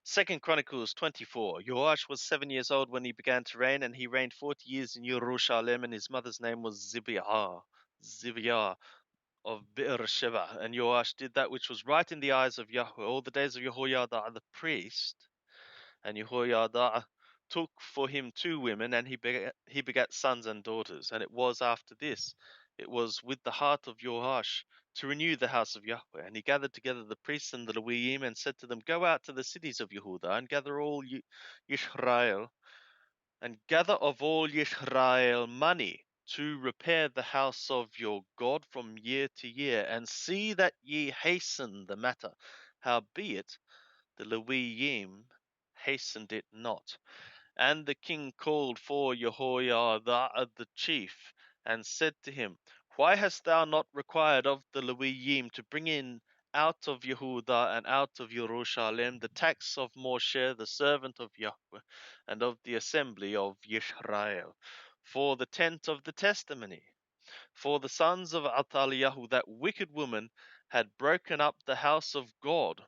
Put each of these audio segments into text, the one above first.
Second Chronicles 24. Joash was 7 years old when he began to reign, and he reigned 40 years in Jerusalem, and his mother's name was Zibiah of Beersheba. And Joash did that which was right in the eyes of Yahweh all the days of Jehoiada the priest. And Jehoiada took for him 2 women, and he begat sons and daughters. And it was after this, it was with the heart of Joash to renew the house of Yahweh. And he gathered together the priests and the Leviim, and said to them, Go out to the cities of Yehudah, and gather all Yisrael, and gather of all Yisrael money to repair the house of your God from year to year, and see that ye hasten the matter. Howbeit, the Leviim hastened it not. And the king called for Jehoiada the chief, and said to him, Why hast thou not required of the Leviim to bring in out of Yehudah and out of Jerusalem the tax of Moshe the servant of Yahweh, and of the assembly of Yisrael, for the tent of the testimony? For the sons of Athaliah, that wicked woman, had broken up the house of God,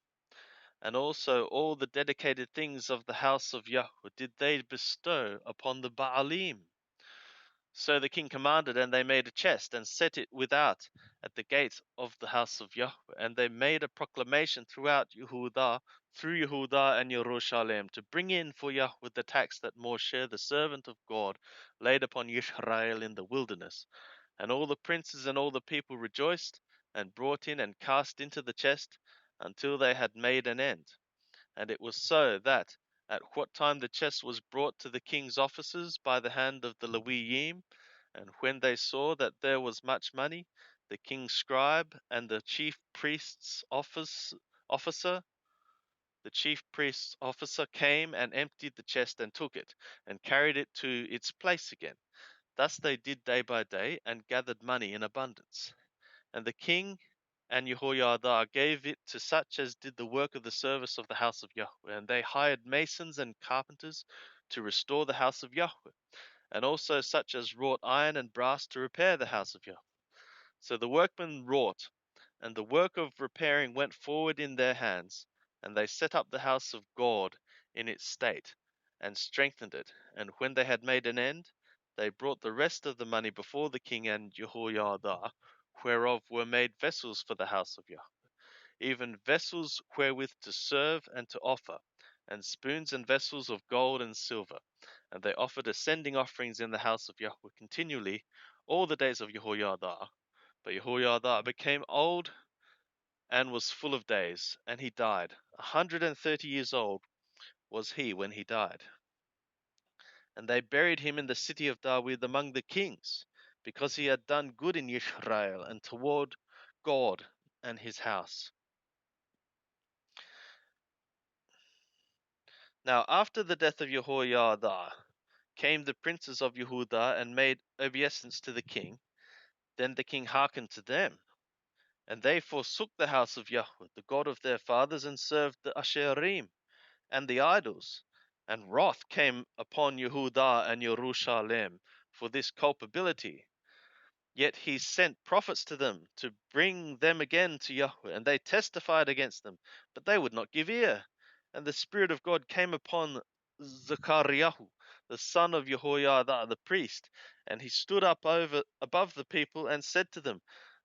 and also all the dedicated things of the house of Yahweh did they bestow upon the Baalim. So the king commanded, and they made a chest, and set it without at the gate of the house of Yahweh. And they made a proclamation throughout Yehudah, through Yehudah and Jerusalem, to bring in for Yahweh the tax that Moshe, the servant of God, laid upon Yisrael in the wilderness. And all the princes and all the people rejoiced, and brought in and cast into the chest, until they had made an end. And it was so that, at what time the chest was brought to the king's officers by the hand of the Leviim, and when they saw that there was much money, the king's scribe and the chief priest's officer, came and emptied the chest and took it, and carried it to its place again. Thus they did day by day, and gathered money in abundance. And the king and Jehoiada gave it to such as did the work of the service of the house of Yahweh. And they hired masons and carpenters to restore the house of Yahweh, and also such as wrought iron and brass to repair the house of Yahweh. So the workmen wrought, and the work of repairing went forward in their hands, and they set up the house of God in its state, and strengthened it. And when they had made an end, they brought the rest of the money before the king and Jehoiada, whereof were made vessels for the house of Yahweh, even vessels wherewith to serve and to offer, and spoons and vessels of gold and silver. And they offered ascending offerings in the house of Yahweh continually all the days of Jehoiada. But Jehoiada became old and was full of days, and he died. 130 years old was he when he died. And they buried him in the city of David among the kings, because he had done good in Israel and toward God and his house. Now after the death of Jehoiada came the princes of Yehudah and made obeisance to the king. Then the king hearkened to them. And they forsook the house of Yahweh, the God of their fathers, and served the Asherim and the idols. And wrath came upon Yehudah and Jerusalem for this culpability. Yet he sent prophets to them to bring them again to Yahweh, and they testified against them, but they would not give ear. And the Spirit of God came upon Zechariah, the son of Jehoiada the priest, and he stood up above the people and said to them,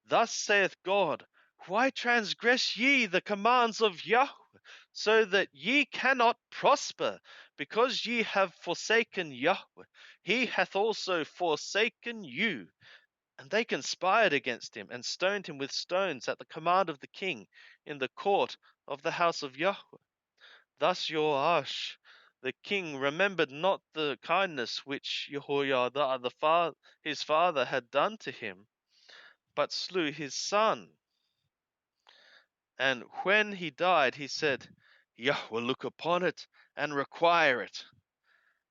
Thus saith God, why transgress ye the commands of Yahweh, so that ye cannot prosper, because ye have forsaken Yahweh? He hath also forsaken you. And they conspired against him, and stoned him with stones at the command of the king in the court of the house of Yahweh. Thus Joash the king remembered not the kindness which Jehoiada his father had done to him, but slew his son. And when he died, he said, Yahweh look upon it and require it.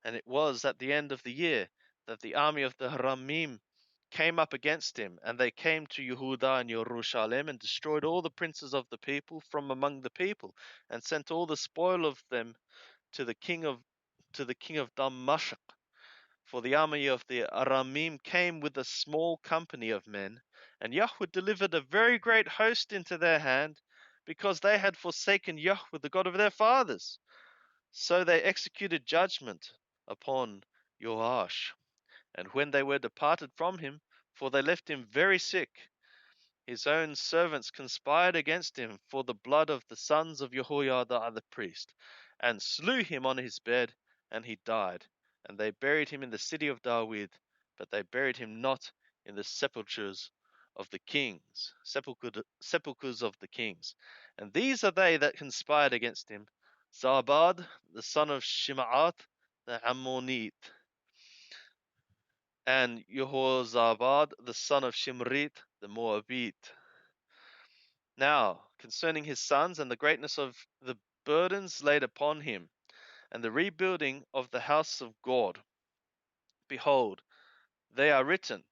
And it was at the end of the year that the army of the Haramim came up against him, and they came to Yehudah and Jerusalem, and destroyed all the princes of the people from among the people, and sent all the spoil of them to the king of Damascus. For the army of the Aramim came with a small company of men, and Yahweh delivered a very great host into their hand, because they had forsaken Yahweh the God of their fathers. So they executed judgment upon Joash. And when they were departed from him, for they left him very sick, his own servants conspired against him for the blood of the sons of Jehoiada the priest, and slew him on his bed, and he died. And they buried him in the city of David, but they buried him not in the sepulchres of the kings, sepulchres of the kings. And these are they that conspired against him: Zabad, the son of Shim'at, the Ammonite, and Jehozabad, the son of Shimrit, the Moabite. Now, concerning his sons and the greatness of the burdens laid upon him, and the rebuilding of the house of God, behold, they are written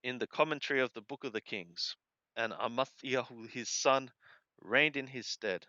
in the commentary of the book of the kings. And Amathiah his son reigned in his stead.